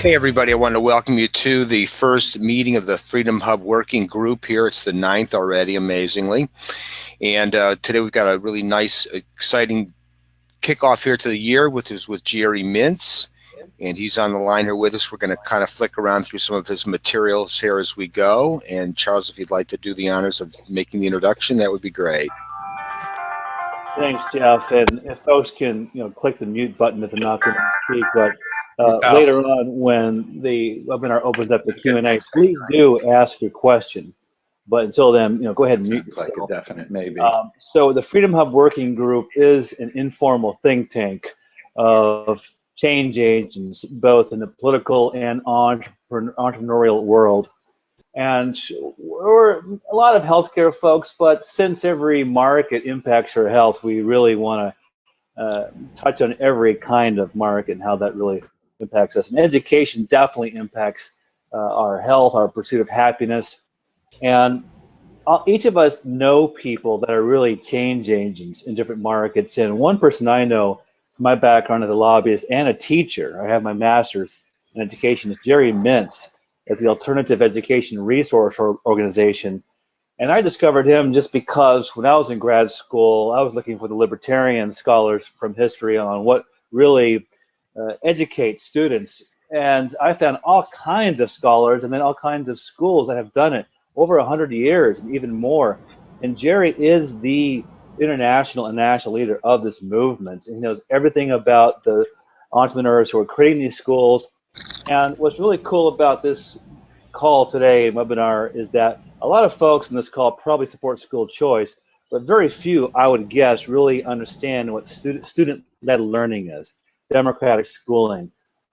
Hey everybody, I want to welcome you to the first meeting of the Freedom Hub Working Group here. It's the 9th already, amazingly. And today we've got a really nice, exciting kickoff here to the year, which is with Jerry Mintz. And he's on the line here with us. We're going to kind of flick around through some of his materials here as we go. And Charles, if you'd like to do the honors of making the introduction, that would be great. Thanks, Jeff. And if folks can, click the mute button if they're not going to speak. But later on, when the webinar opens up the Q&A, please do ask your question. But until then, go ahead and mute yourself. Like a definite maybe. So the Freedom Hub Working Group is an informal think tank of change agents, both in the political and entrepreneurial world. And we're a lot of healthcare folks, but since every market impacts our health, we really want to touch on every kind of market and how that really impacts us. And education definitely impacts our health, our pursuit of happiness. And each of us know people that are really change agents in different markets. And one person I know, my background as a lobbyist and a teacher, I have my master's in education, is Jerry Mintz at the Alternative Education Resource Organization. And I discovered him just because when I was in grad school, I was looking for the libertarian scholars from history on what really educates students. And I found all kinds of scholars and then all kinds of schools that have done it over 100 years and even more. And Jerry is the international and national leader of this movement. And he knows everything about the entrepreneurs who are creating these schools. And what's really cool about this call today, webinar, is that a lot of folks in this call probably support school choice, but very few, I would guess, really understand what student-led learning is, democratic schooling,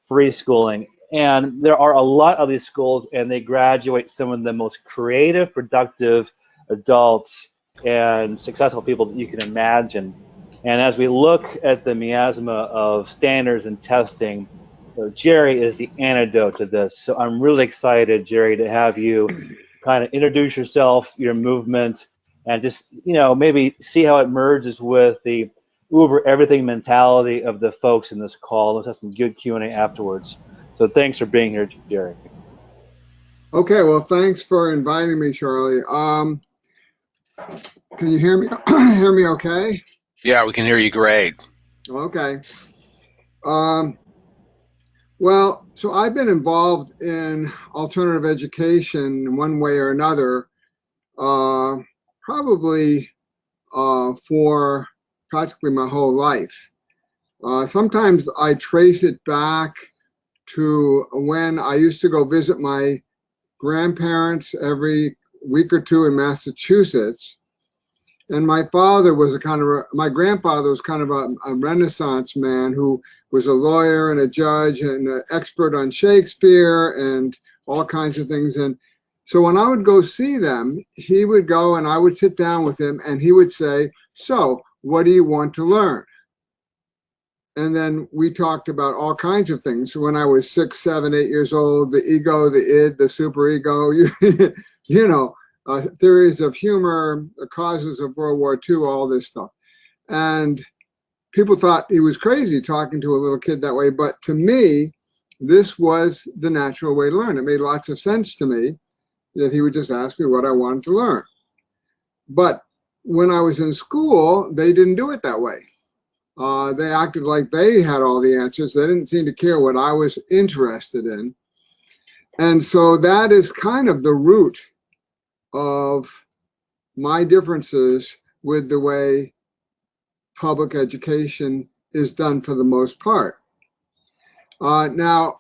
free schooling. And there are a lot of these schools, and they graduate some of the most creative, productive adults and successful people that you can imagine. And as we look at the miasma of standards and testing, Jerry is the antidote to this. So I'm really excited, Jerry, to have you kind of introduce yourself, your movement, and just, maybe see how it merges with the Uber everything mentality of the folks in this call. Let's have some good Q&A afterwards. So thanks for being here, Jerry. Okay, well, thanks for inviting me, Charlie. Can you hear me? Hear me okay? Yeah, we can hear you great. Okay. Well, so I've been involved in alternative education in one way or another, probably for practically my whole life. Sometimes I trace it back to when I used to go visit my grandparents every week or two in Massachusetts. And my father was my grandfather was kind of a Renaissance man who was a lawyer and a judge and an expert on Shakespeare and all kinds of things. And so when I would go see them, he would go and I would sit down with him and he would say, "So what do you want to learn?" And then we talked about all kinds of things. When I was 6, 7, 8 years old, the ego, the id, the superego, theories of humor, the causes of World War II, all this stuff. And people thought he was crazy talking to a little kid that way. But to me, this was the natural way to learn. It made lots of sense to me that he would just ask me what I wanted to learn. But when I was in school, they didn't do it that way. They acted like they had all the answers. They didn't seem to care what I was interested in. And so that is kind of the root of my differences with the way public education is done for the most part. Now,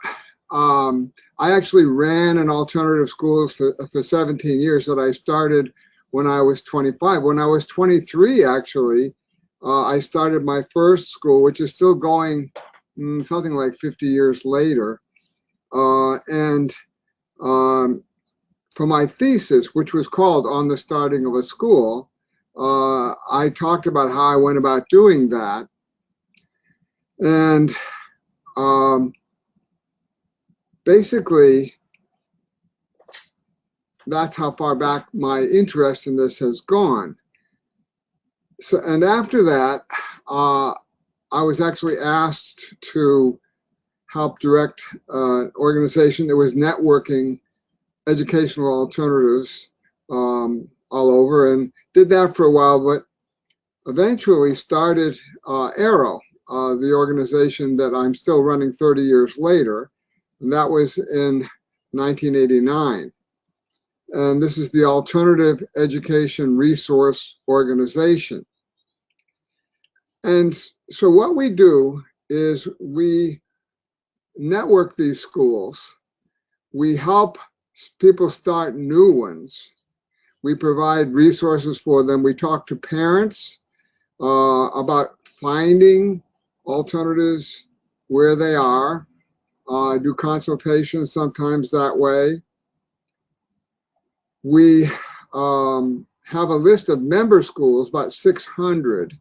I actually ran an alternative school for 17 years that I started when I was 25. When I was 23, actually, I started my first school, which is still going something like 50 years later. For my thesis, which was called On the Starting of a School, I talked about how I went about doing that. And basically, that's how far back my interest in this has gone. So, and after that, I was actually asked to helped direct an organization that was networking educational alternatives all over, and did that for a while, but eventually started AERO, the organization that I'm still running 30 years later, and that was in 1989. And this is the Alternative Education Resource Organization. And so what we do is we network these schools, we help people start new ones, we provide resources for them, we talk to parents about finding alternatives where they are, do consultations sometimes that way. We have a list of member schools, about 600,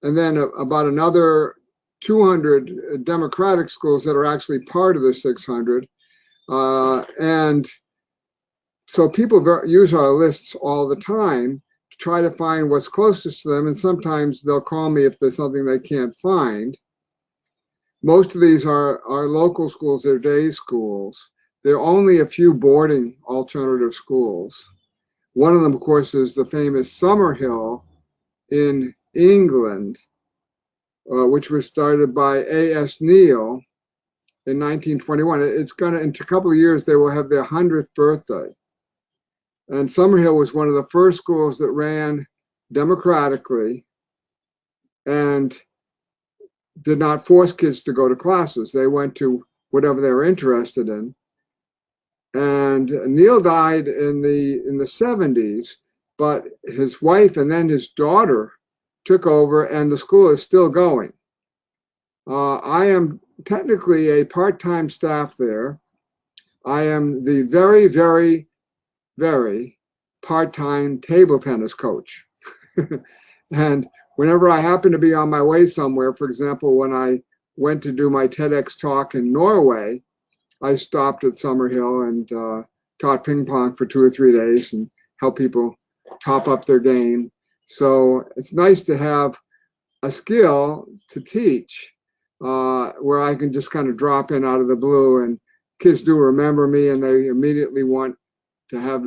and then about another 200 democratic schools that are actually part of the 600. And so people use our lists all the time to try to find what's closest to them, and sometimes they'll call me if there's something they can't find. Most of these are local schools, they're day schools. There are only a few boarding alternative schools. One of them, of course, is the famous Summerhill in England, which was started by A.S. Neal in 1921. It's gonna, in a couple of years, they will have their 100th birthday. And Summerhill was one of the first schools that ran democratically and did not force kids to go to classes. They went to whatever they were interested in. And Neal died in the 70s, but his wife and then his daughter took over, and the school is still going. I am technically a part-time staff there. I am the very, very, very part-time table tennis coach. And whenever I happen to be on my way somewhere, for example, when I went to do my TEDx talk in Norway, I stopped at Summerhill and taught ping pong for 2 or 3 days and helped people top up their game. So it's nice to have a skill to teach where I can just kind of drop in out of the blue, and kids do remember me and they immediately want to have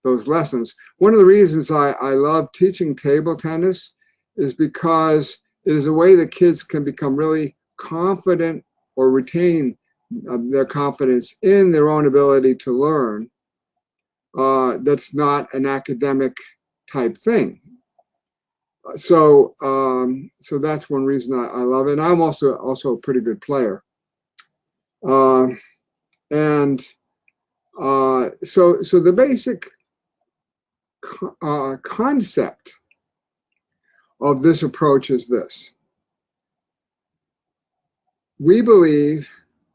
those lessons. One of the reasons I love teaching table tennis is because it is a way that kids can become really confident or retain their confidence in their own ability to learn. That's not an academic type thing. So that's one reason I love it. And I'm also a pretty good player. So the basic concept of this approach is this. We believe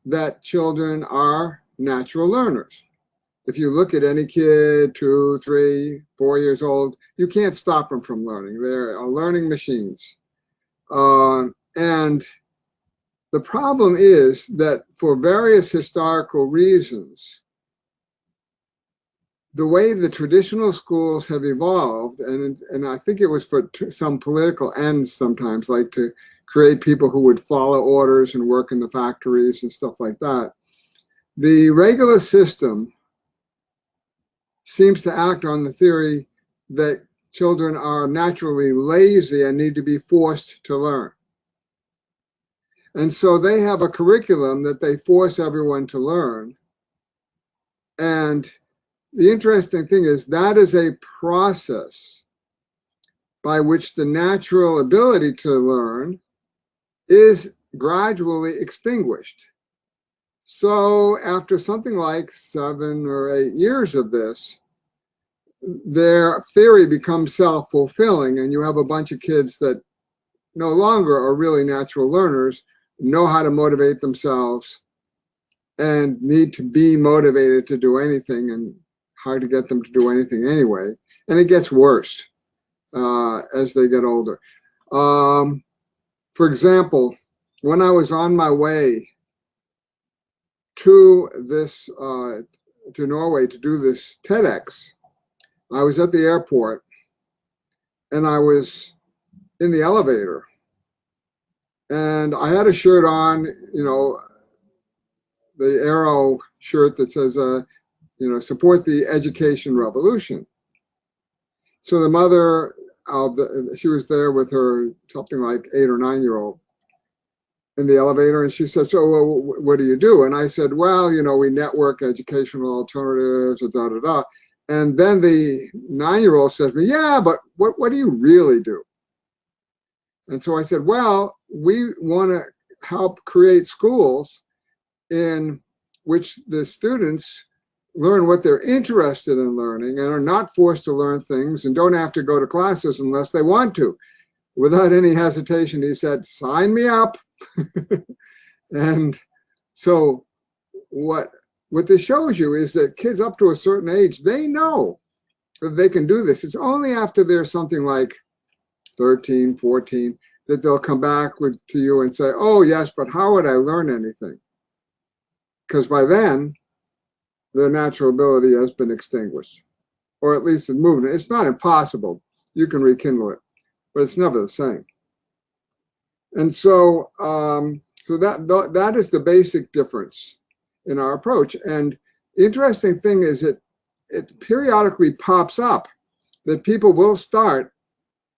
that children are natural learners. If you look at any kid, 2, 3, 4 years old, you can't stop them from learning. They're learning machines. And the problem is that for various historical reasons, the way the traditional schools have evolved, and I think it was for some political ends sometimes, like to create people who would follow orders and work in the factories and stuff like that. The regular system seems to act on the theory that children are naturally lazy and need to be forced to learn. And so they have a curriculum that they force everyone to learn. And the interesting thing is that is a process by which the natural ability to learn is gradually extinguished. So after something like 7 or 8 years of this, their theory becomes self-fulfilling, and you have a bunch of kids that no longer are really natural learners, know how to motivate themselves, and need to be motivated to do anything, and hard to get them to do anything anyway. And it gets worse as they get older. For example, when I was on my way to this to Norway to do this TEDx, I was at the airport and I was in the elevator, and I had a shirt on, you know, the AERO shirt that says, support the education revolution. So the mother she was there with her something like 8 or 9 year old in the elevator, and she said, so what do you do? And I said, well, we network educational alternatives, da da da. And then the 9-year-old said to me, yeah, but what do you really do? And so I said, well, we want to help create schools in which the students learn what they're interested in learning and are not forced to learn things and don't have to go to classes unless they want to. Without any hesitation, he said, sign me up. And so what this shows you is that kids up to a certain age, they know that they can do this. It's only after they're something like 13, 14, that they'll come back to you and say, oh yes, but how would I learn anything? Because by then, their natural ability has been extinguished, or at least in movement. It's not impossible. You can rekindle it, but it's never the same. And so, that is the basic difference in our approach. And the interesting thing is it periodically pops up that people will start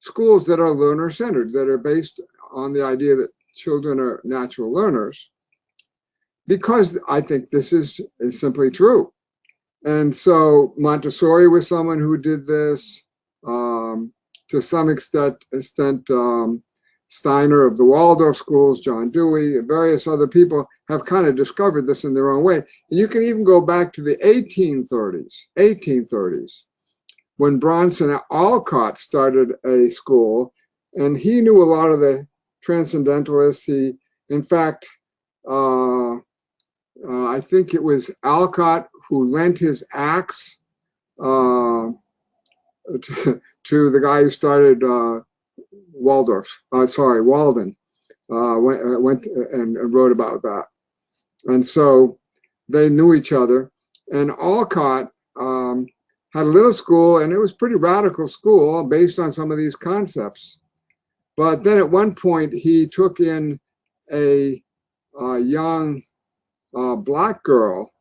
schools that are learner-centered, that are based on the idea that children are natural learners, because I think this is simply true. And so Montessori was someone who did this. To some extent, Steiner of the Waldorf schools, John Dewey, various other people have kind of discovered this in their own way. And you can even go back to the 1830s, when Bronson Alcott started a school, and he knew a lot of the transcendentalists. In fact, I think it was Alcott who lent his axe to the guy who started Walden. Went and wrote about that. And so they knew each other. And Alcott had a little school, and it was a pretty radical school based on some of these concepts. But then at one point, he took in a young black girl.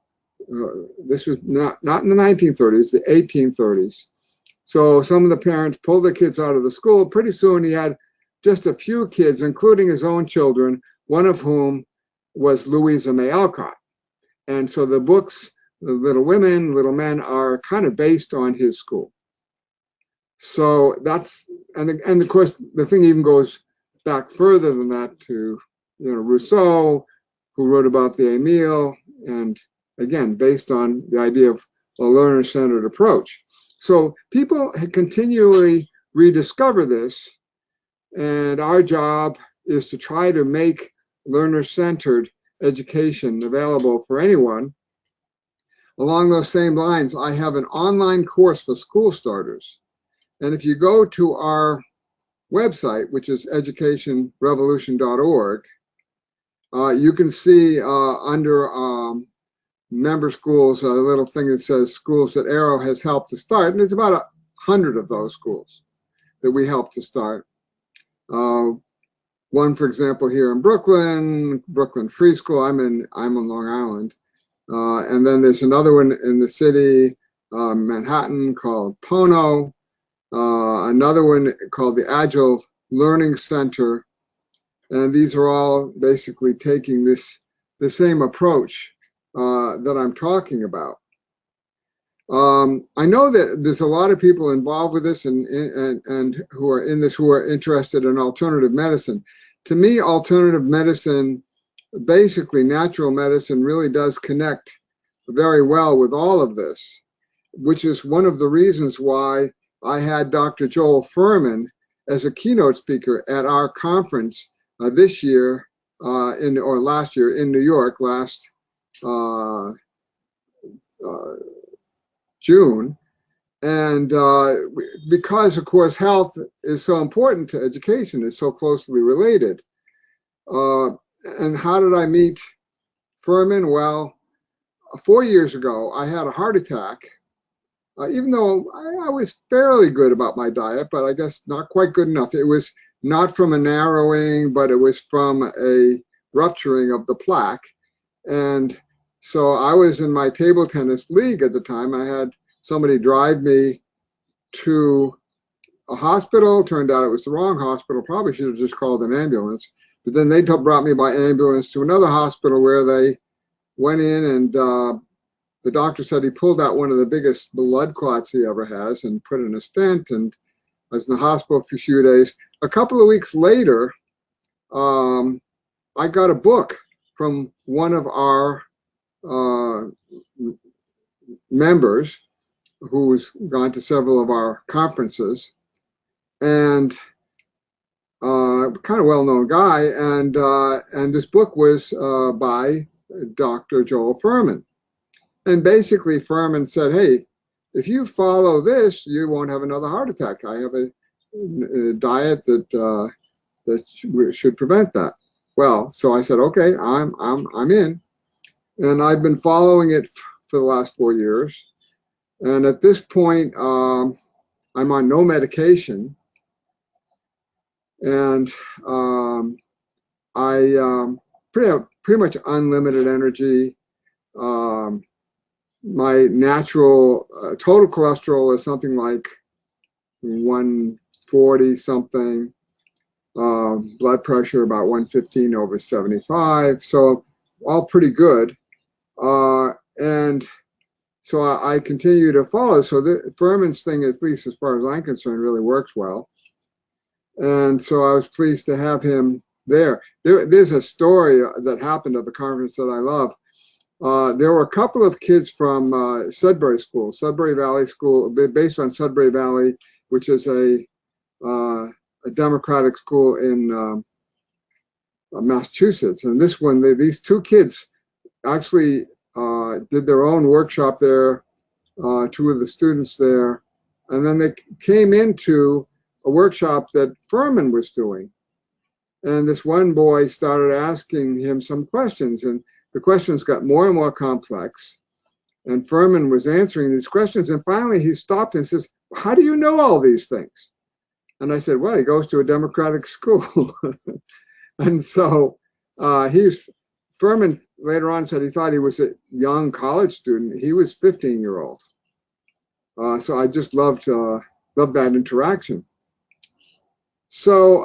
This was not in the 1930s, the 1830s. So some of the parents pulled the kids out of the school. Pretty soon he had just a few kids, including his own children, one of whom was Louisa May Alcott. And so the books, the Little Women, Little Men, are kind of based on his school. So that's, and of course, the thing even goes back further than that to, Rousseau, who wrote about the Emile, and again, based on the idea of a learner-centered approach. So people continually rediscover this, and our job is to try to make learner-centered education available for anyone. Along those same lines, I have an online course for school starters. And if you go to our website, which is educationrevolution.org, you can see under member schools, a little thing that says schools that AERO has helped to start, and it's about 100 of those schools that we helped to start. One, for example, here in Brooklyn Free School. I'm on Long Island, and then there's another one in the city, Manhattan, called Pono. Another one called the Agile Learning Center, and these are all basically taking the same approach that I'm talking about. I know that there's a lot of people involved with this and who are in this who are interested in alternative medicine. To me, alternative medicine, basically natural medicine, really does connect very well with all of this, which is one of the reasons why I had Dr. Joel Furman as a keynote speaker at our conference this year or last year in New York, last June. And because, of course, health is so important to education, it's so closely related. And how did I meet Furman? Well, 4 years ago, I had a heart attack, even though I was fairly good about my diet, but I guess not quite good enough. It was not from a narrowing, but it was from a rupturing of the plaque. And So I was in my table tennis league at the time. I had somebody drive me to a hospital. Turned out it was the wrong hospital. Probably should have just called an ambulance. But then they brought me by ambulance to another hospital where they went in, and the doctor said he pulled out one of the biggest blood clots he ever has and put in a stent, and I was in the hospital for a few days. A couple of weeks later, I got a book from one of our members who's gone to several of our conferences, and kind of well-known guy, and this book was by Dr. Joel Fuhrman. And basically Fuhrman said, hey, if you follow this, you won't have another heart attack. I have a diet that should prevent that. Well, so I said, okay, I'm in. And I've been following it for the last 4 years. And at this point, I'm on no medication. And I pretty much unlimited energy. My natural total cholesterol is something like 140 something. Blood pressure about 115 over 75. So all pretty good. And so I continue to follow. So the Fuhrman's thing, at least as far as I'm concerned, really works well. And so I was pleased to have him there. There's a story that happened at the conference that I love. There were a couple of kids from Sudbury School, Sudbury Valley School, based on Sudbury Valley, which is a Democratic school in Massachusetts. And this one, these two kids actually did their own workshop there, two of the students there. And then they came into a workshop that Fuhrman was doing. And this one boy started asking him some questions, and the questions got more and more complex. And Fuhrman was answering these questions. And finally he stopped and says, how do you know all these things? And I said, well, he goes to a Democratic school. And so Fuhrman later on said he thought he was a young college student. He was 15-year-old. So I just loved that interaction. So,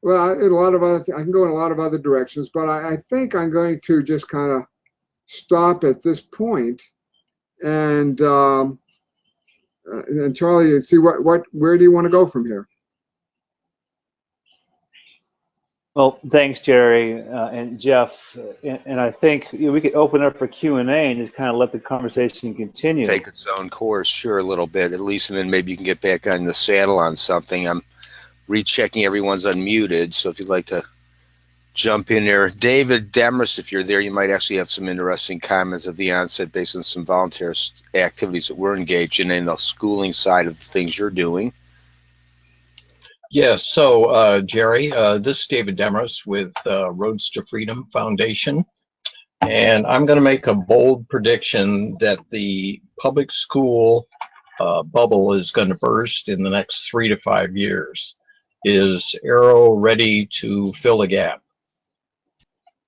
well, a lot of other, I can go in a lot of other directions, but I think I'm going to just kind of stop at this point, and Charlie, see where do you want to go from here? Well, thanks, Jerry and Jeff. And I think we could open up for Q&A and just kind of let the conversation continue. Take its own course, sure, a little bit, at least, and then maybe you can get back on the saddle on something. I'm rechecking everyone's unmuted, so if you'd like to jump in there. David Demers, if you're there, you might actually have some interesting comments at the onset based on some volunteer activities that we're engaged in the schooling side of the things you're doing. Yes, so Jerry, this is David Demers with Roads to Freedom Foundation, and I'm going to make a bold prediction that the public school bubble is going to burst in the next 3 to 5 years. Is AERO ready to fill the gap?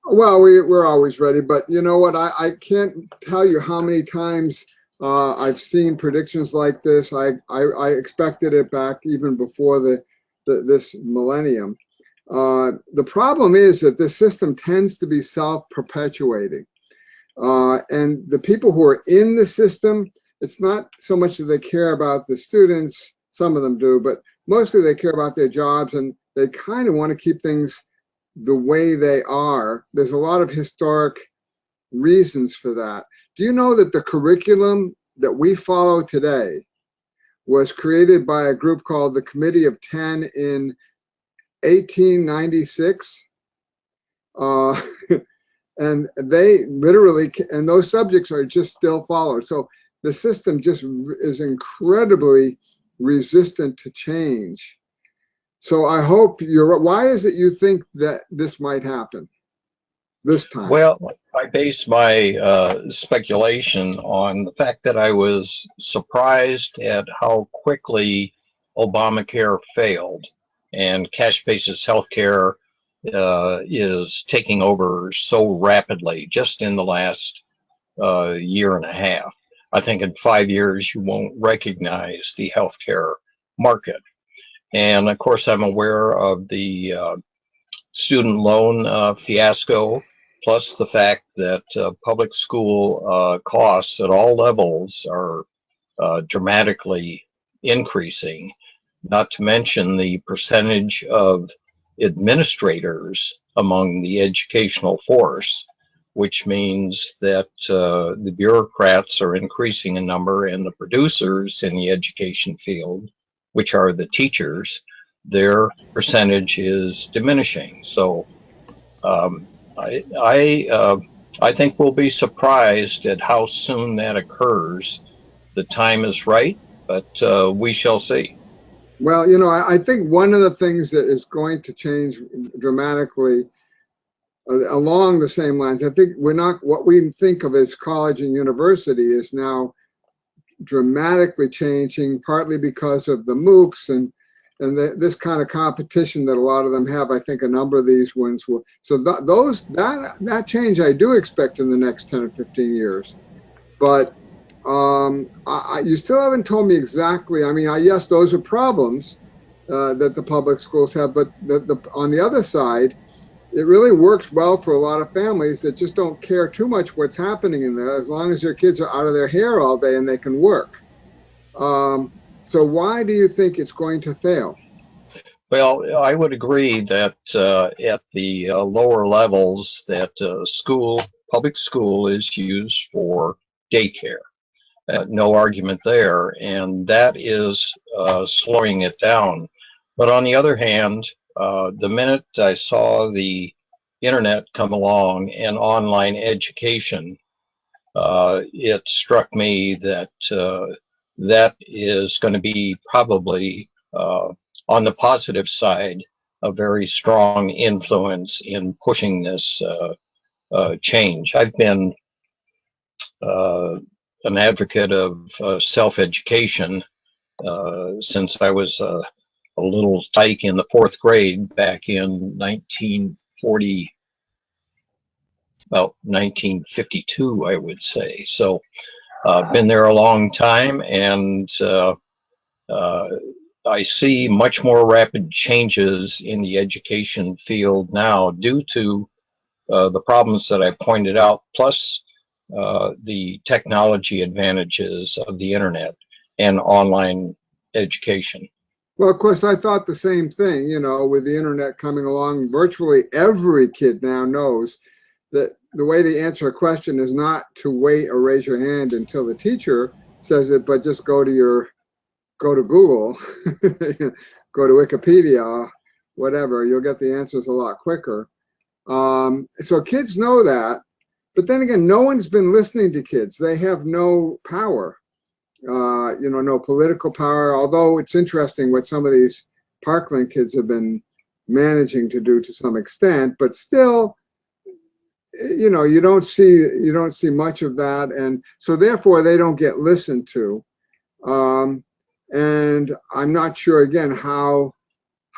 Well, we're always ready, but you know what? I can't tell you how many times I've seen predictions like this. I expected it back even before this millennium. The problem is that this system tends to be self-perpetuating. And the people who are in the system, it's not so much that they care about the students, some of them do, but mostly they care about their jobs, and they kind of want to keep things the way they are. There's a lot of historic reasons for that. Do you know that the curriculum that we follow today was created by a group called the Committee of 10 in 1896? And they literally, and those subjects are just still followed. So the system just is incredibly resistant to change. So I hope you're, why is it you think that this might happen this time? Well, I base my speculation on the fact that I was surprised at how quickly Obamacare failed and cash basis healthcare is taking over so rapidly just in the last year and a half. I think in 5 years you won't recognize the healthcare market. And of course, I'm aware of the student loan fiasco, plus the fact that public school costs at all levels are dramatically increasing, not to mention the percentage of administrators among the educational force, which means that the bureaucrats are increasing in number, and the producers in the education field, which are the teachers, their percentage is diminishing. So I think we'll be surprised at how soon that occurs. The time is right, but we shall see. Well, I think one of the things that is going to change dramatically along the same lines, I think what we think of as college and university is now dramatically changing, partly because of the MOOCs and this kind of competition that a lot of them have. I think a number of these ones will. So that change I do expect in the next 10 or 15 years. But you still haven't told me exactly. I mean, yes, those are problems that the public schools have, but on the other side, it really works well for a lot of families that just don't care too much what's happening in there, as long as their kids are out of their hair all day and they can work. So why do you think it's going to fail? Well, I would agree that at the lower levels, that public school is used for daycare. No argument there, and that is slowing it down. But on the other hand, the minute I saw the internet come along and online education, it struck me that that is going to be probably, on the positive side, a very strong influence in pushing this change. I've been an advocate of self-education since I was a little tyke in the 4th grade back in 1952, I would say. So been there a long time, and I see much more rapid changes in the education field now due to the problems that I pointed out, plus the technology advantages of the internet and online education. Well, of course, I thought the same thing. With the internet coming along, virtually every kid now knows that the way to answer a question is not to wait or raise your hand until the teacher says it, but just go to Google, go to Wikipedia, whatever. You'll get the answers a lot quicker. So kids know that, but then again, no one's been listening to kids. They have no power, no political power. Although it's interesting what some of these Parkland kids have been managing to do to some extent, but still, you don't see much of that, and so therefore they don't get listened to. And I'm not sure again how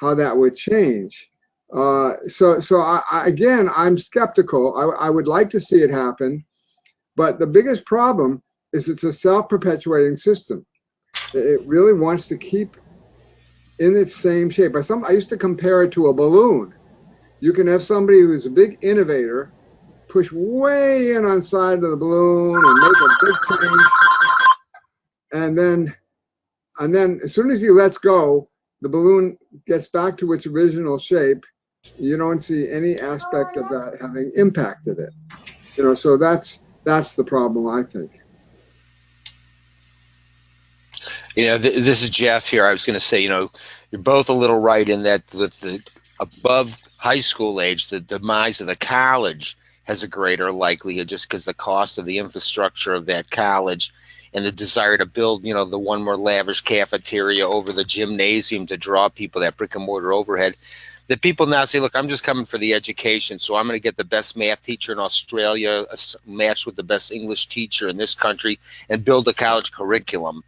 that would change. So I'm skeptical. I would like to see it happen, but the biggest problem is it's a self-perpetuating system. It really wants to keep in its same shape. I used to compare it to a balloon. You can have somebody who's a big innovator push way in on side of the balloon and make a big change, and then as soon as he lets go, the balloon gets back to its original shape. You don't see any aspect of that having impacted it. So that's the problem, I think. This is Jeff here. I was going to say, you're both a little right in that with the above high school age, the demise of the college has a greater likelihood, just because the cost of the infrastructure of that college and the desire to build, the one more lavish cafeteria over the gymnasium to draw people, that brick and mortar overhead. The people now say, look, I'm just coming for the education, so I'm going to get the best math teacher in Australia matched with the best English teacher in this country and build a college curriculum.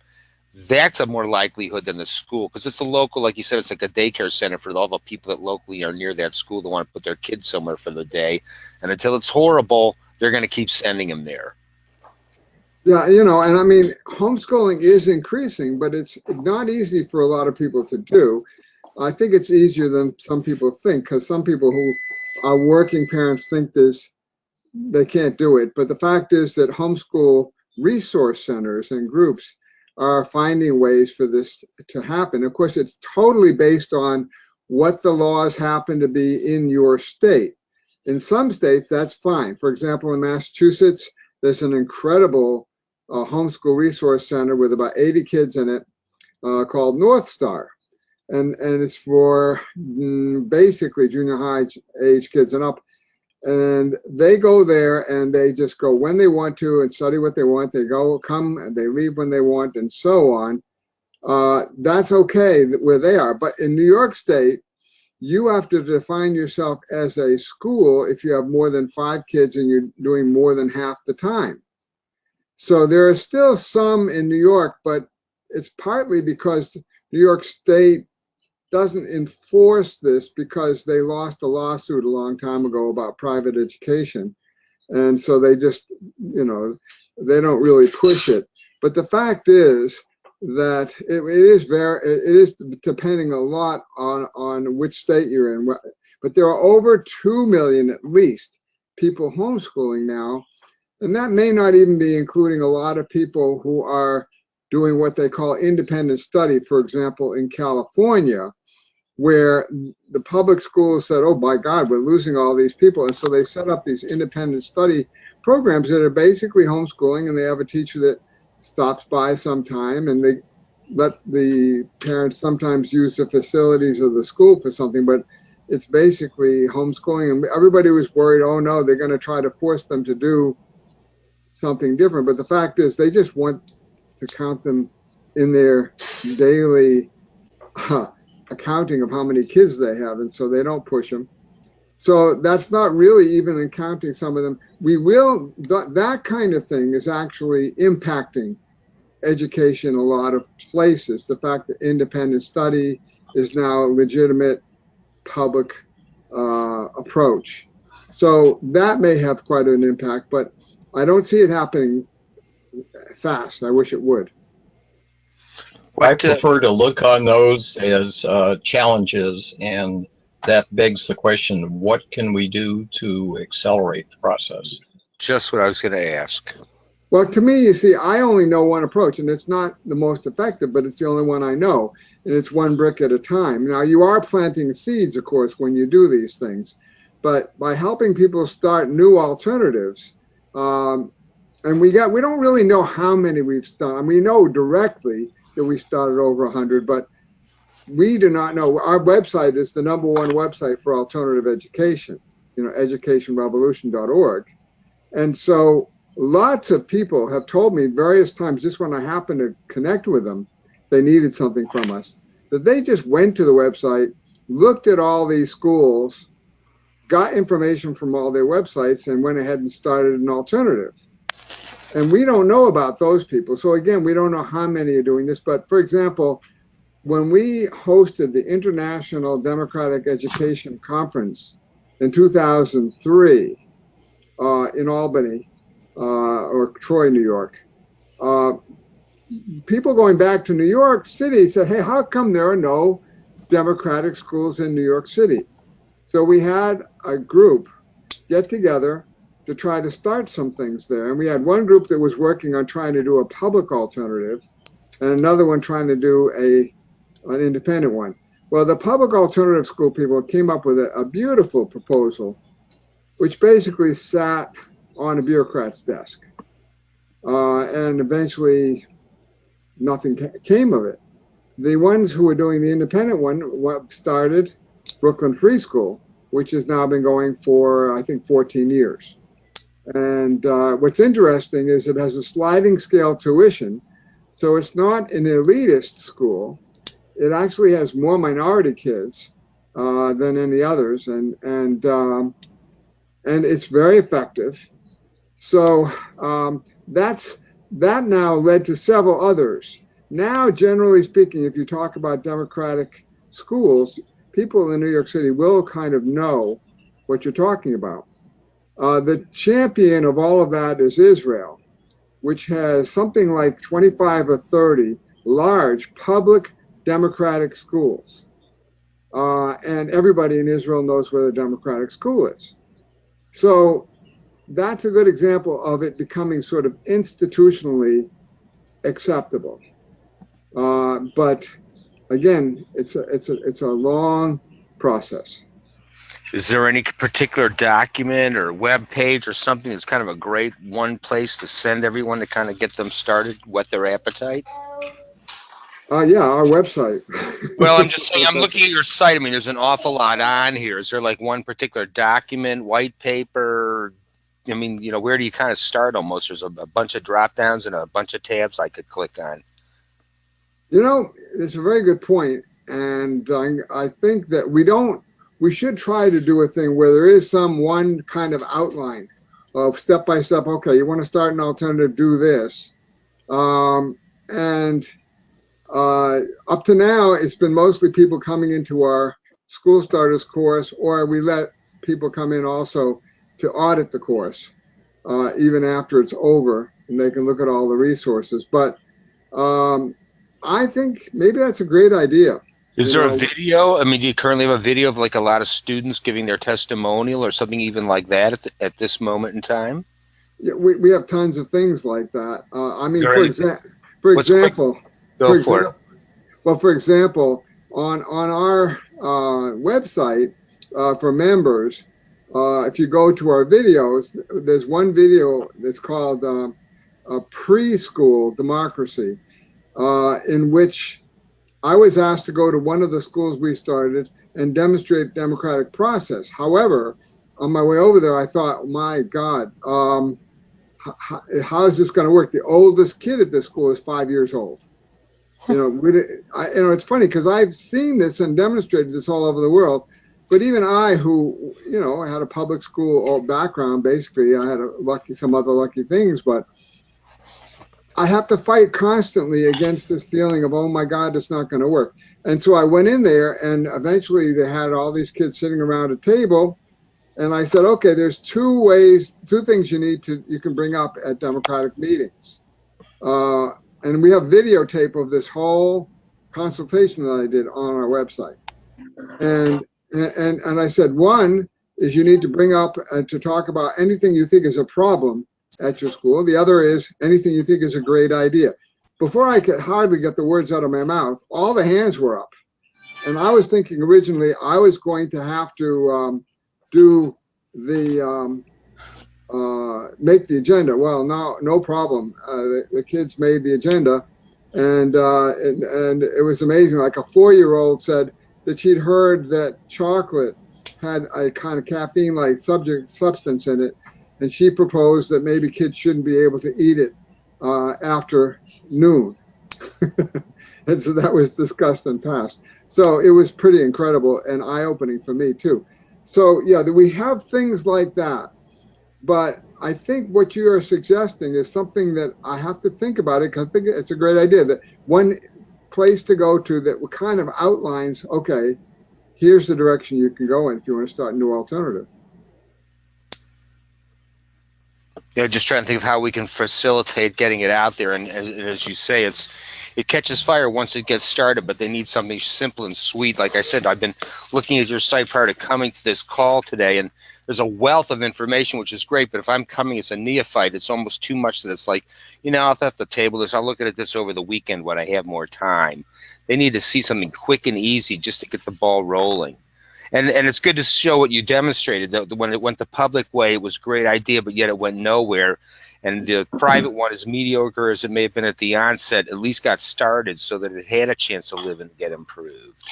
that's a more likelihood than the school, because it's a local, like you said, it's like a daycare center for all the people that locally are near that school that want to put their kids somewhere for the day. And until it's horrible, they're going to keep sending them there. Yeah, you know, and I mean, homeschooling is increasing, but it's not easy for a lot of people to do. I think it's easier than some people think, because some people who are working parents think they can't do it. But the fact is that homeschool resource centers and groups are finding ways for this to happen. Of course, it's totally based on what the laws happen to be in your state. In some states, that's fine. For example, in Massachusetts, there's an incredible homeschool resource center with about 80 kids in it called North Star. And it's for basically junior high age kids and up. And they go there and they just go when they want to and study what they want. They come and they leave when they want and so on. That's okay where they are. But in New York State, you have to define yourself as a school if you have more than 5 kids and you're doing more than half the time. So there are still some in New York, but it's partly because New York State doesn't enforce this because they lost a lawsuit a long time ago about private education. And so they just, you know, they don't really push it. But the fact is that it is depending a lot on which state you're in. But there are over 2 million at least people homeschooling now. And that may not even be including a lot of people who are doing what they call independent study. For example, in California, where the public schools said, oh my God, we're losing all these people. And so they set up these independent study programs that are basically homeschooling, and they have a teacher that stops by sometime, and they let the parents sometimes use the facilities of the school for something, but it's basically homeschooling. And everybody was worried, oh no, they're going to try to force them to do something different. But the fact is they just want to count them in their daily accounting of how many kids they have, and so they don't push them. So that's not really even in counting some of them. That kind of thing is actually impacting education a lot of places. The fact that independent study is now a legitimate public approach. So that may have quite an impact, but I don't see it happening fast. I wish it would. I prefer to look on those as challenges, and that begs the question, what can we do to accelerate the process? Just what I was going to ask. Well, to me, you see, I only know one approach, and it's not the most effective, but it's the only one I know, and it's one brick at a time. Now, you are planting seeds, of course, when you do these things, but by helping people start new alternatives, and we don't really know how many we've started. I mean, we know directly that we started over 100, but we do not know. Our website is the #1 website for alternative education, educationrevolution.org. And so lots of people have told me various times, just when I happened to connect with them, they needed something from us, that they just went to the website, looked at all these schools, got information from all their websites, and went ahead and started an alternative. And we don't know about those people. So again, we don't know how many are doing this. But for example, when we hosted the International Democratic Education Conference in 2003 in Albany or Troy, New York, people going back to New York City said, hey, how come there are no Democratic schools in New York City? So we had a group get together to try to start some things there. And we had one group that was working on trying to do a public alternative and another one trying to do an independent one. Well, the public alternative school people came up with a beautiful proposal, which basically sat on a bureaucrat's desk. And eventually nothing came of it. The ones who were doing the independent one started Brooklyn Free School, which has now been going for, I think, 14 years. And what's interesting is it has a sliding scale tuition. So it's not an elitist school. It actually has more minority kids than any others. And it's very effective. So that now led to several others. Now, generally speaking, if you talk about democratic schools, people in New York City will kind of know what you're talking about. The champion of all of that is Israel, which has something like 25 or 30 large public democratic schools. And everybody in Israel knows where the democratic school is. So that's a good example of it becoming sort of institutionally acceptable. But again, it's a long process. Is there any particular document or web page or something that's kind of a great one place to send everyone to kind of get them started, whet their appetite? Yeah, our website. Well, I'm just saying, I'm looking at your site. I mean, there's an awful lot on here. Is there like one particular document, white paper? I mean, you know, where do you kind of start almost? There's a bunch of drop downs and a bunch of tabs I could click on. You know, it's a very good point, and I think that we should try to do a thing where there is some one kind of outline of step by step. Okay, you want to start an alternative, do this, and up to now, it's been mostly people coming into our school starters course, or we let people come in also to audit the course, even after it's over, and they can look at all the resources. But I think maybe that's a great idea. Is there a video? I mean, do you currently have a video of like a lot of students giving their testimonial or something even like that at this moment in time? Yeah, we have tons of things like that. I mean, for example, for example, on our website for members, if you go to our videos, there's one video that's called Preschool Democracy, in which I was asked to go to one of the schools we started and demonstrate democratic process. However, on my way over there, I thought, my God, how is this going to work? The oldest kid at this school is 5 years old. You know, it's funny because I've seen this and demonstrated this all over the world. But even I, who, you know, had a public school background, basically, I had some other lucky things, but I have to fight constantly against this feeling of, oh my God, it's not going to work. And so I went in there, and eventually they had all these kids sitting around a table. And I said, okay, there's two things you can bring up at democratic meetings. And we have videotape of this whole consultation that I did on our website. And I said, one is you need to bring up to talk about anything you think is a problem at your school. The other is anything you think is a great idea. Before I could hardly get the words out of my mouth, all the hands were up. And I was thinking originally I was going to have to do the make the agenda. Well, no problem. The kids made the agenda, and it was amazing. Like a 4-year-old said that she'd heard that chocolate had a kind of caffeine-like substance in it, and she proposed that maybe kids shouldn't be able to eat it after noon. And so that was discussed and passed. So it was pretty incredible and eye-opening for me too. So yeah, we have things like that. But I think what you are suggesting is something that I have to think about it, because I think it's a great idea, that one place to go to that kind of outlines, okay, here's the direction you can go in if you want to start a new alternative. Yeah, just trying to think of how we can facilitate getting it out there. And as you say, it catches fire once it gets started, but they need something simple and sweet. Like I said, I've been looking at your site prior to coming to this call today, and there's a wealth of information, which is great. But if I'm coming as a neophyte, it's almost too much that it's like, you know, I'll have to table this. I'll look at this over the weekend when I have more time. They need to see something quick and easy just to get the ball rolling. And it's good to show what you demonstrated. When it went the public way, it was a great idea, but yet it went nowhere. And the private one, as mediocre as it may have been at the onset, at least got started so that it had a chance to live and get improved.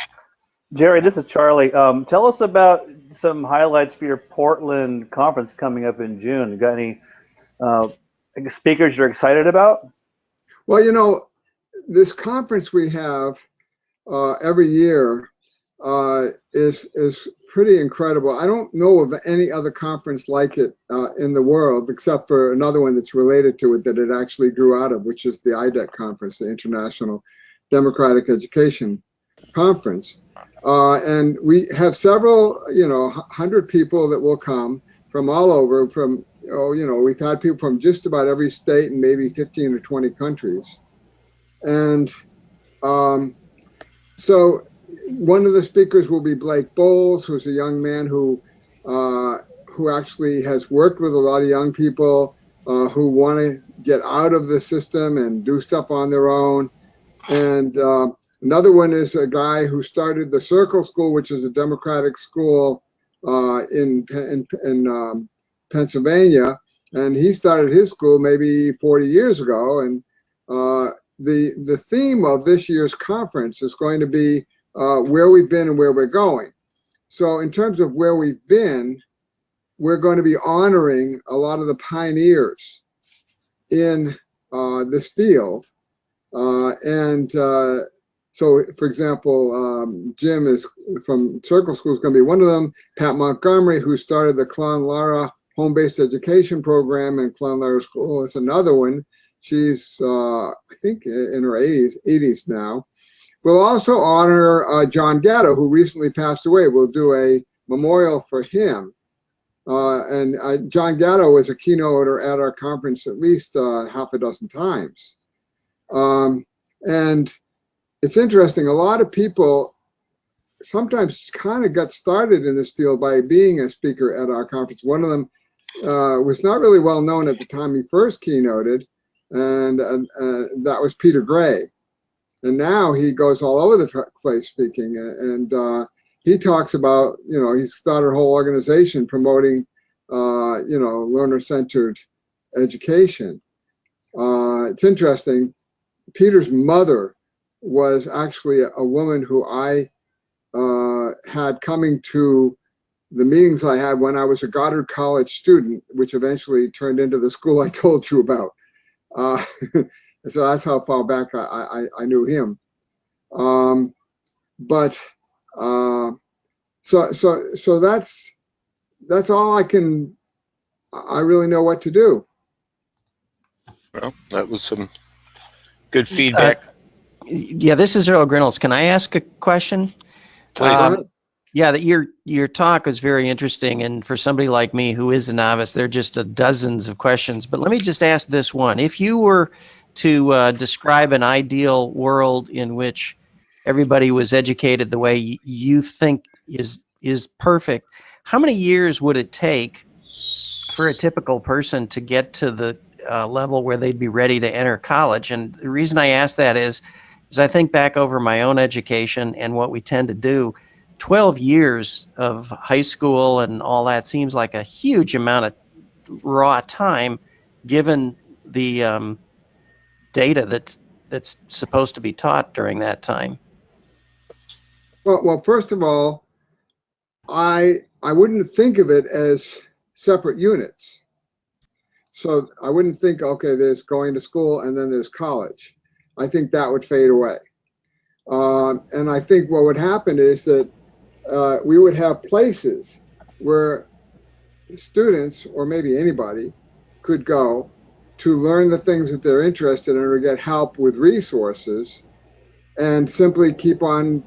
Jerry, this is Charlie. Tell us about some highlights for your Portland conference coming up in June. You got any speakers you're excited about? Well, you know, this conference we have every year is pretty incredible. I don't know of any other conference like it in the world, except for another one that's related to it that it actually grew out of, which is the IDEC conference, the International Democratic Education Conference. And we have several, 100 people that will come from all over, from, we've had people from just about every state and maybe 15 or 20 countries. And so one of the speakers will be Blake Bowles, who's a young man who actually has worked with a lot of young people who want to get out of the system and do stuff on their own. And another one is a guy who started the Circle School, which is a Democratic school in Pennsylvania, and he started his school maybe 40 years ago. And the theme of this year's conference is going to be where we've been and where we're going. So in terms of where we've been, we're going to be honoring a lot of the pioneers in this field. So, for example, Jim is from Circle School is going to be one of them. Pat Montgomery, who started the Clown-Lara home-based education program in Clown-Lara School, is another one. She's, I think, in her 80s now. We'll also honor John Gatto, who recently passed away. We'll do a memorial for him. John Gatto was a keynoter at our conference at least half a dozen times. And it's interesting, a lot of people sometimes kind of got started in this field by being a speaker at our conference. One of them was not really well known at the time he first keynoted, and that was Peter Gray. And now he goes all over the place speaking, and he talks about, he's started a whole organization promoting, learner-centered education. It's interesting. Peter's mother was actually a woman who I had coming to the meetings I had when I was a Goddard College student, which eventually turned into the school I told you about. So that's how far back I knew him. So that's all I really know what to do. Well, that was some good feedback. Yeah, this is Earl Grinnells. Can I ask a question? Please. Yeah, that your talk was very interesting, and for somebody like me who is a novice, there are just dozens of questions. But let me just ask this one: if you were to describe an ideal world in which everybody was educated the way you think is perfect, how many years would it take for a typical person to get to the level where they'd be ready to enter college? And the reason I ask that is I think back over my own education and what we tend to do. 12 years of high school and all that seems like a huge amount of raw time, given the data that's supposed to be taught during that time. Well, first of all, I wouldn't think of it as separate units. So I wouldn't think, okay, there's going to school and then there's college. I think that would fade away. And I think what would happen is that we would have places where students, or maybe anybody, could go to learn the things that they're interested in or get help with resources, and simply keep on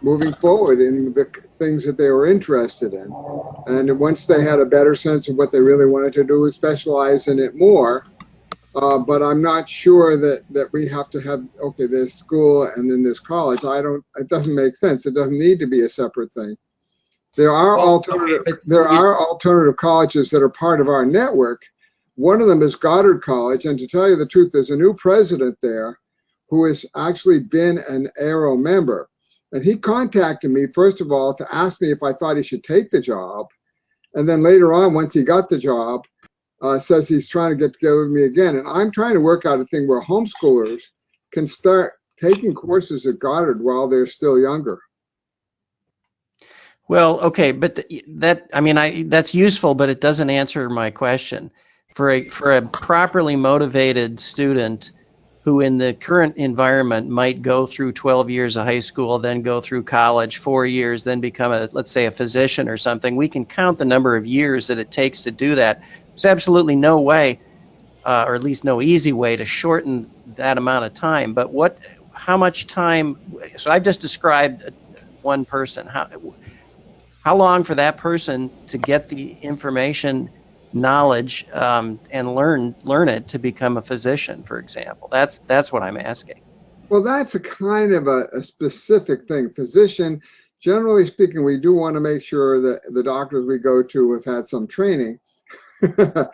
moving forward in the things that they were interested in. And once they had a better sense of what they really wanted to do, specialize in it more. But I'm not sure that we have to have, okay, there's school and then there's college. It doesn't make sense. It doesn't need to be a separate thing. There are alternative colleges that are part of our network. One of them is Goddard College, and to tell you the truth, there's a new president there who has actually been an AERO member. And he contacted me, first of all, to ask me if I thought he should take the job. And then later on, once he got the job, says he's trying to get together with me again. And I'm trying to work out a thing where homeschoolers can start taking courses at Goddard while they're still younger. Well, okay, but that's useful, but it doesn't answer my question. For a properly motivated student, who in the current environment might go through 12 years of high school, then go through college, 4 years, then become let's say a physician or something. We can count the number of years that it takes to do that. There's absolutely no way, or at least no easy way to shorten that amount of time. But how much time, so I've just described one person. How long for that person to get the information, knowledge, and learn it to become a physician, for example? That's what I'm asking. Well, that's a kind of a specific thing. Physician, generally speaking, we do want to make sure that the doctors we go to have had some training, and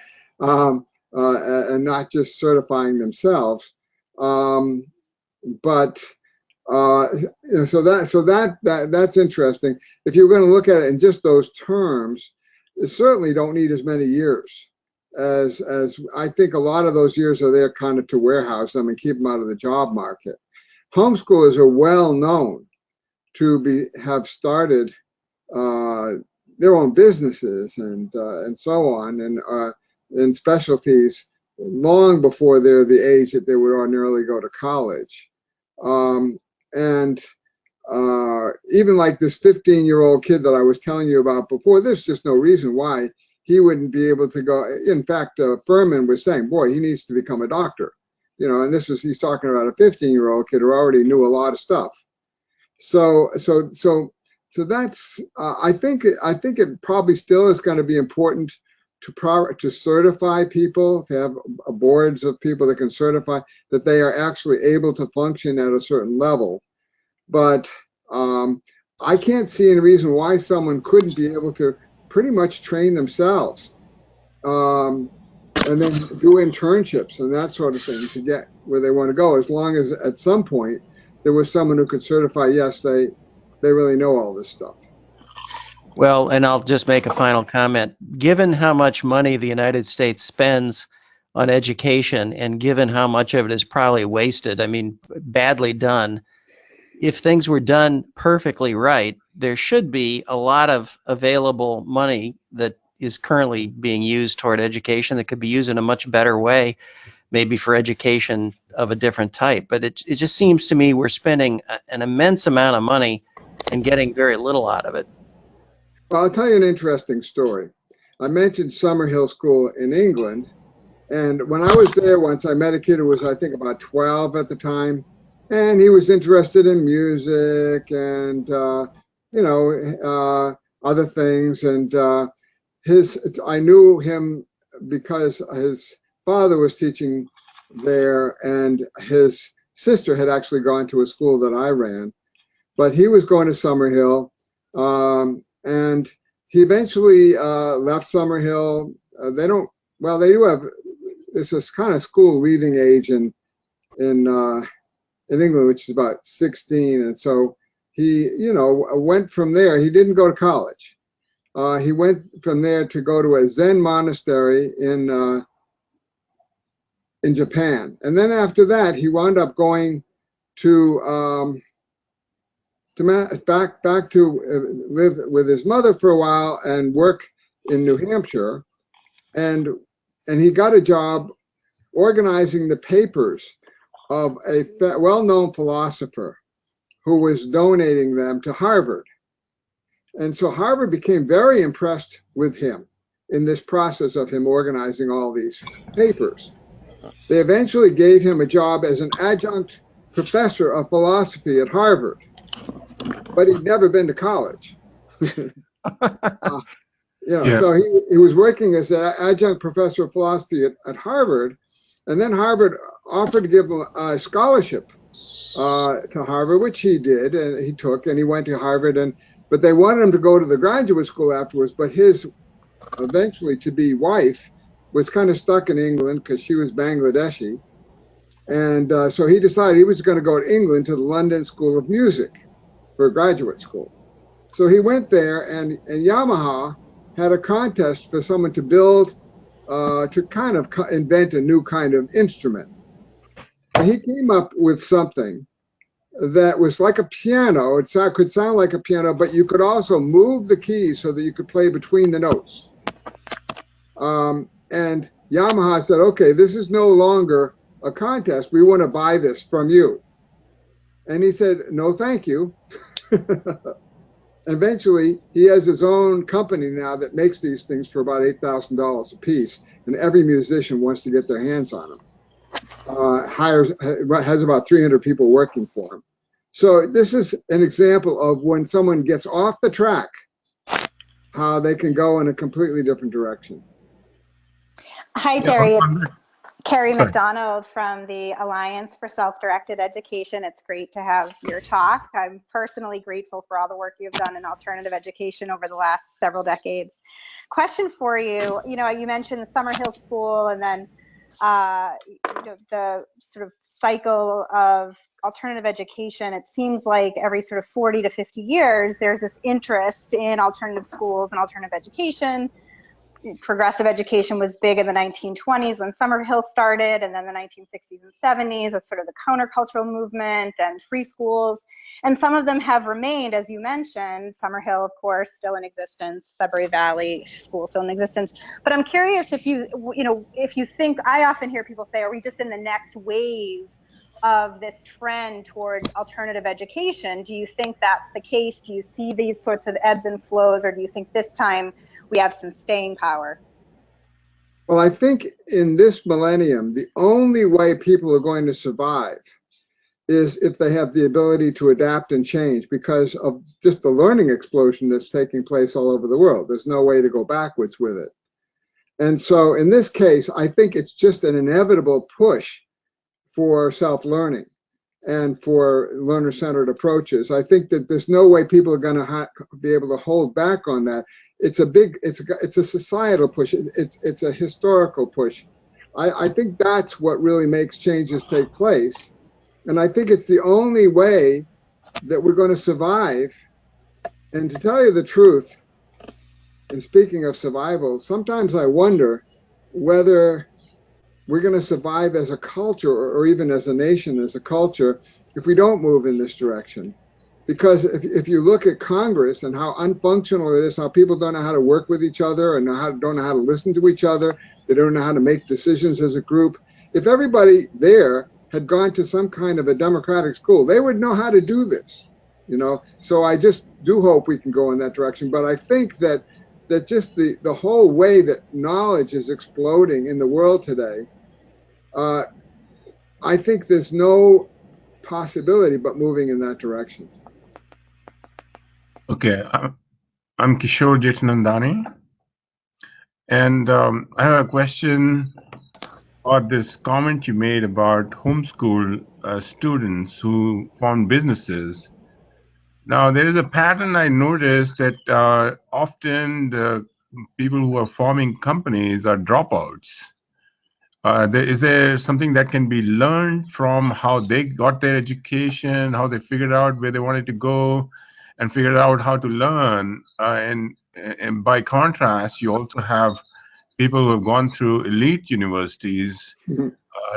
not just certifying themselves. But so that's interesting. If you're going to look at it in just those terms, it certainly don't need as many years as I think a lot of those years are there kind of to warehouse them and keep them out of the job market. Homeschoolers are well known to have started their own businesses and so on, and in specialties long before they're the age that they would ordinarily go to college. And even like this 15-year-old kid that I was telling you about before, there's just no reason why he wouldn't be able to go. In fact, Furman was saying, boy, he needs to become a doctor. And he's talking about a 15-year-old kid who already knew a lot of stuff. So that's, I think it probably still is going to be important to certify people, to have boards of people that can certify that they are actually able to function at a certain level. But I can't see any reason why someone couldn't be able to pretty much train themselves, and then do internships and that sort of thing to get where they want to go, as long as at some point there was someone who could certify, yes, they really know all this stuff. Well, and I'll just make a final comment. Given how much money the United States spends on education, and given how much of it is probably wasted, I mean, badly done, if things were done perfectly right, there should be a lot of available money that is currently being used toward education that could be used in a much better way, maybe for education of a different type. But it just seems to me we're spending an immense amount of money and getting very little out of it. Well, I'll tell you an interesting story. I mentioned Summerhill School in England, and when I was there once, I met a kid who was, I think, about 12 at the time, and he was interested in music and other things. And I knew him because his father was teaching there, and his sister had actually gone to a school that I ran, but he was going to Summerhill. And he eventually left Summerhill. They do have this kind of school leaving age in England, which is about 16. And so he, went from there. He didn't go to college. He went from there to go to a Zen monastery in Japan. And then after that, he wound up going to back to live with his mother for a while and work in New Hampshire, and he got a job organizing the papers of a well-known philosopher who was donating them to Harvard. And so Harvard became very impressed with him in this process of him organizing all these papers. They eventually gave him a job as an adjunct professor of philosophy at Harvard, but he'd never been to college. So he was working as an adjunct professor of philosophy at Harvard, and then Harvard offered to give him a scholarship to Harvard, which he did, and he took, and he went to Harvard, but they wanted him to go to the graduate school afterwards, but his eventually to-be wife was kind of stuck in England because she was Bangladeshi, and so he decided he was going to go to England to the London School of Music for graduate school. So he went there, and Yamaha had a contest for someone to build, to kind of invent a new kind of instrument. And he came up with something that was like a piano. It could sound like a piano, but you could also move the keys so that you could play between the notes. And Yamaha said, okay, this is no longer a contest. We want to buy this from you. And he said, no, thank you. Eventually, he has his own company now that makes these things for about $8,000 a piece, and every musician wants to get their hands on them. Has about 300 people working for him. So this is an example of when someone gets off the track, how they can go in a completely different direction. Hi, Jerry. It's Carrie McDonald from the Alliance for Self-Directed Education. It's great to have your talk. I'm personally grateful for all the work you've done in alternative education over the last several decades. Question for you, you mentioned the Summerhill School and then the sort of cycle of alternative education. It seems like every sort of 40 to 50 years, there's this interest in alternative schools and alternative education. Progressive education was big in the 1920s when Summerhill started, and then the 1960s and 70s. That's sort of the countercultural movement and free schools. And some of them have remained, as you mentioned. Summerhill, of course, still in existence. Sudbury Valley School still in existence. But I'm curious if if you think, I often hear people say, are we just in the next wave of this trend towards alternative education? Do you think that's the case? Do you see these sorts of ebbs and flows, or do you think this time we have some staying power? Well, I think in this millennium, the only way people are going to survive is if they have the ability to adapt and change, because of just the learning explosion that's taking place all over the world. There's no way to go backwards with it. And so in this case, I think it's just an inevitable push for self-learning and for learner-centered approaches. I think that there's no way people are going to be able to hold back on that. It's a societal push. It's a historical push. I think that's what really makes changes take place. And I think it's the only way that we're going to survive. And to tell you the truth, and speaking of survival, sometimes I wonder whether we're going to survive as a culture, or even as a nation, as a culture, if we don't move in this direction. Because if you look at Congress and how unfunctional it is, how people don't know how to work with each other and don't know how to listen to each other, they don't know how to make decisions as a group. If everybody there had gone to some kind of a democratic school, they would know how to do this, So I just do hope we can go in that direction. But I think that just the whole way that knowledge is exploding in the world today, I think there's no possibility but moving in that direction. Okay, I'm Kishore Jetnandani, and I have a question about this comment you made about homeschool students who form businesses. Now, there is a pattern I noticed that often the people who are forming companies are dropouts. Is there something that can be learned from how they got their education, how they figured out where they wanted to go, and figured out how to learn? And by contrast, you also have people who have gone through elite universities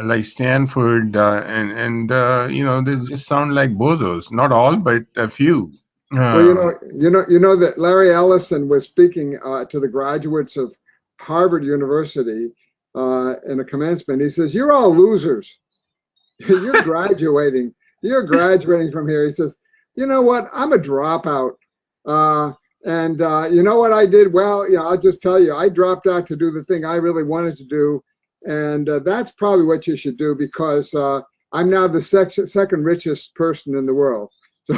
like Stanford, they just sound like bozos. Not all, but a few. Well, you know that Larry Ellison was speaking to the graduates of Harvard University in a commencement. He says, "You're all losers. You're graduating. You're graduating from here." He says, "You know what? I'm a dropout. And you know what I did? Well, I'll just tell you, I dropped out to do the thing I really wanted to do. And that's probably what you should do, because I'm now the second richest person in the world." So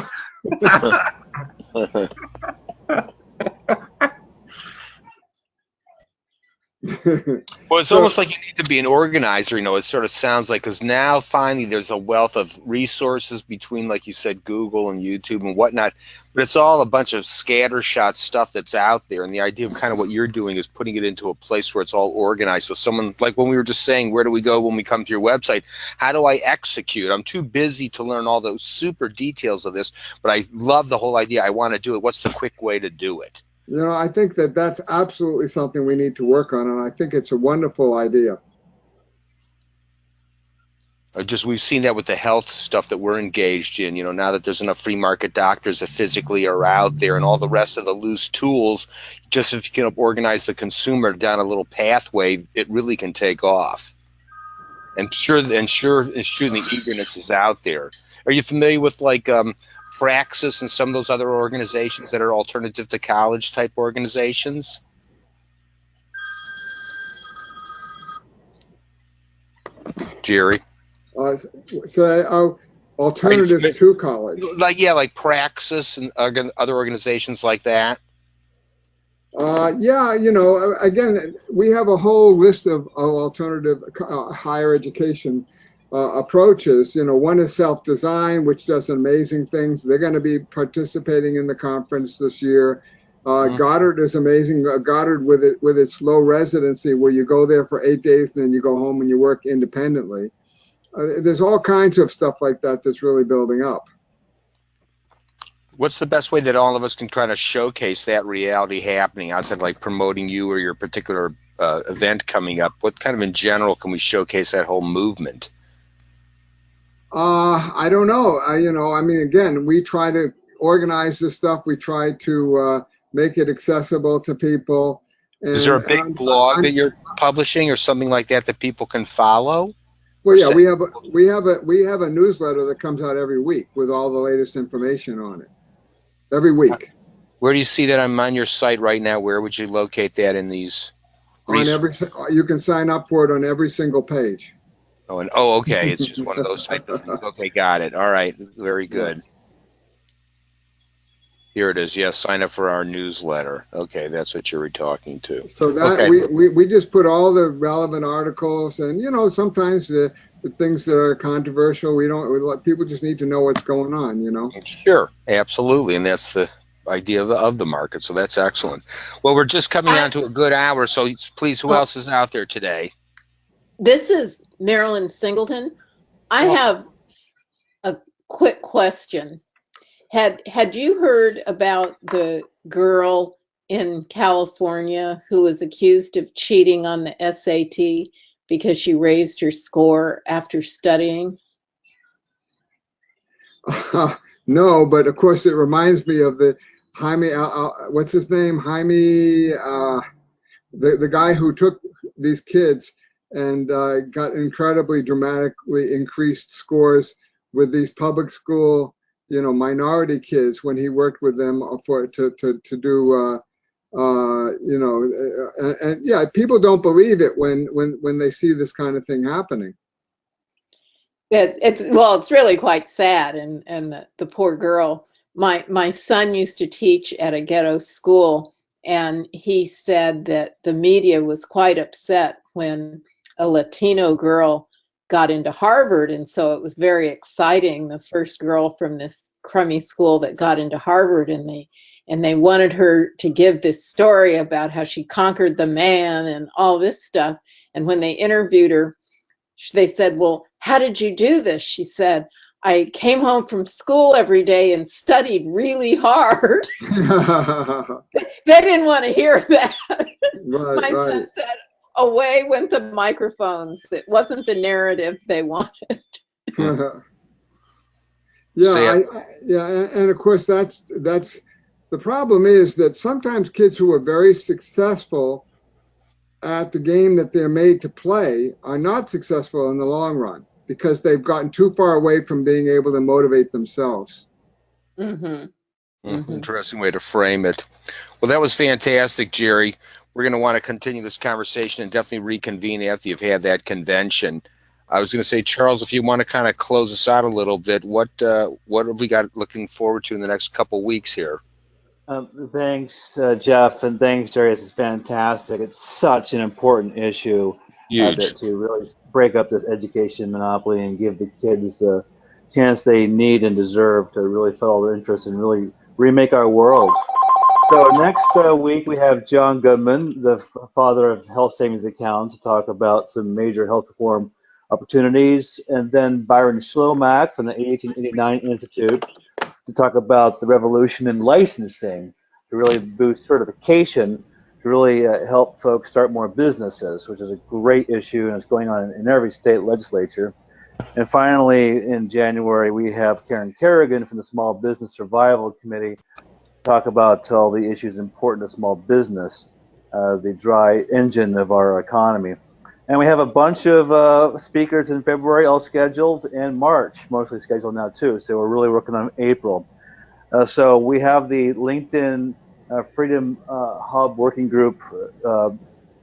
Well, it's almost like you need to be an organizer, it sort of sounds like, because now finally there's a wealth of resources between, like you said, Google and YouTube and whatnot, but it's all a bunch of scattershot stuff that's out there. And the idea of kind of what you're doing is putting it into a place where it's all organized. So someone, like when we were just saying, where do we go when we come to your website? How do I execute? I'm too busy to learn all those super details of this, but I love the whole idea. I want to do it. What's the quick way to do it? I think that that's absolutely something we need to work on, and I think it's a wonderful idea. We've seen that with the health stuff that we're engaged in, now that there's enough free market doctors that physically are out there and all the rest of the loose tools, just if you can organize the consumer down a little pathway, it really can take off. and shooting the eagerness is out there. Are you familiar with like Praxis and some of those other organizations that are alternative to college type organizations? Jerry? Alternatives to college. Like Praxis and other organizations like that. Yeah, again, we have a whole list of alternative higher education approaches. One is self-design, which does amazing things. They're going to be participating in the conference this year. Goddard is amazing. Goddard with its low residency, where you go there for 8 days and then you go home and you work independently. There's all kinds of stuff like that that's really building up. What's the best way that all of us can try to showcase that reality happening outside like promoting you or your particular event coming up? What kind of in general can we showcase that whole movement? I don't know. I mean, again, we try to organize this stuff. We try to make it accessible to people. And, is there a big blog that you're publishing or something like that that people can follow? Well, yeah, we have a newsletter that comes out every week with all the latest information on it. Every week. Where do you see that? I'm on your site right now. Where would you locate that in these? You can sign up for it on every single page. Okay. It's just one of those type of things. Okay, got it. All right, very good. Here it is. Yes, sign up for our newsletter. Okay, that's what you were talking to. So that we just put all the relevant articles, and sometimes the things that are controversial, people just need to know what's going on. Sure, absolutely, and that's the idea of the market. So that's excellent. Well, we're just coming on to a good hour, so please, who else is out there today? This is Marilyn Singleton. I have a quick question. Had you heard about the girl in California who was accused of cheating on the SAT because she raised her score after studying? No, but of course it reminds me of the Jaime, what's his name? Jaime, the guy who took these kids and got incredibly dramatically increased scores with these public school, minority kids when he worked with them to do, and yeah, people don't believe it when they see this kind of thing happening. It's really quite sad, and the poor girl. My son used to teach at a ghetto school, and he said that the media was quite upset when a Latino girl got into Harvard, and so it was very exciting, the first girl from this crummy school that got into Harvard, and they wanted her to give this story about how she conquered the man and all this stuff. And when they interviewed her, they said, well, how did you do this? She said, I came home from school every day and studied really hard. They didn't want to hear that. My son said, away went the microphones. It wasn't the narrative they wanted. And of course that's the problem is that sometimes kids who are very successful at the game that they're made to play are not successful in the long run because they've gotten too far away from being able to motivate themselves. Interesting way to frame it. Well, that was fantastic, Jerry. We're going to want to continue this conversation and definitely reconvene after you've had that convention. I was going to say, Charles, if you want to kind of close us out a little bit, what have we got looking forward to in the next couple of weeks here? Thanks, Jeff, and thanks, Jerry. This is fantastic. It's such an important issue to really break up this education monopoly and give the kids the chance they need and deserve to really follow their interests and really remake our world. So next week we have John Goodman, the father of health savings accounts, to talk about some major health reform opportunities, and then Byron Schlomack from the 1889 Institute to talk about the revolution in licensing to really boost certification, to really help folks start more businesses, which is a great issue and it's going on in every state legislature. And finally, in January, we have Karen Kerrigan from the Small Business Survival Committee talk about all the issues important to small business, the dry engine of our economy. And we have a bunch of speakers in February all scheduled, and March mostly scheduled now too. So we're really working on April. So we have the LinkedIn Freedom Hub Working Group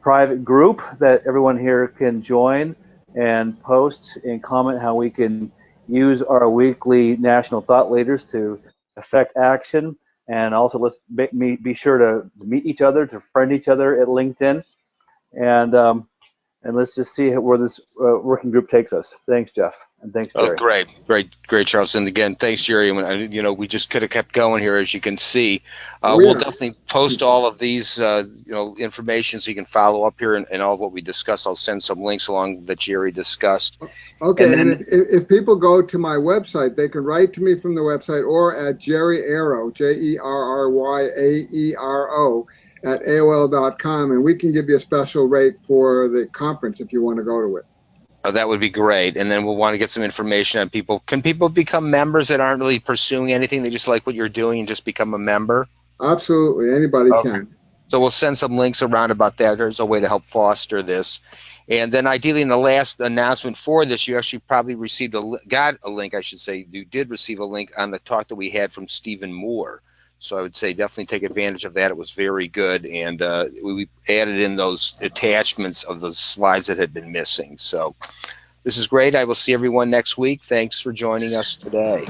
private group that everyone here can join and post and comment how we can use our weekly national thought leaders to affect action. And also let's be sure to meet each other, to friend each other at LinkedIn. And let's just see where this working group takes us. Thanks, Jeff, and thanks, Jerry. Oh, great, Charles. And again, thanks, Jerry. You know, we just could have kept going here, as you can see. Oh, We'll yeah. definitely post all of these, you know, information so you can follow up here and all of what we discussed. I'll send some links along that Jerry discussed. Okay, And and then- if people go to my website, they can write to me from the website or at Jerry AERO, JERRYAERO, at AOL.com, and we can give you a special rate for the conference if you want to go to it. That would be great. And then we'll want to get some information on people. Can people become members that aren't really pursuing anything? They just like what you're doing and just become a member? Absolutely, anybody Okay. can. So we'll send some links around about that. There's a way to help foster this. And then ideally in the last announcement for this, you actually probably received got a link, I should say. You did receive a link on the talk that we had from Stephen Moore. So I would say definitely take advantage of that. It was very good. And we added in those attachments of the slides that had been missing. So this is great. I will see everyone next week. Thanks for joining us today.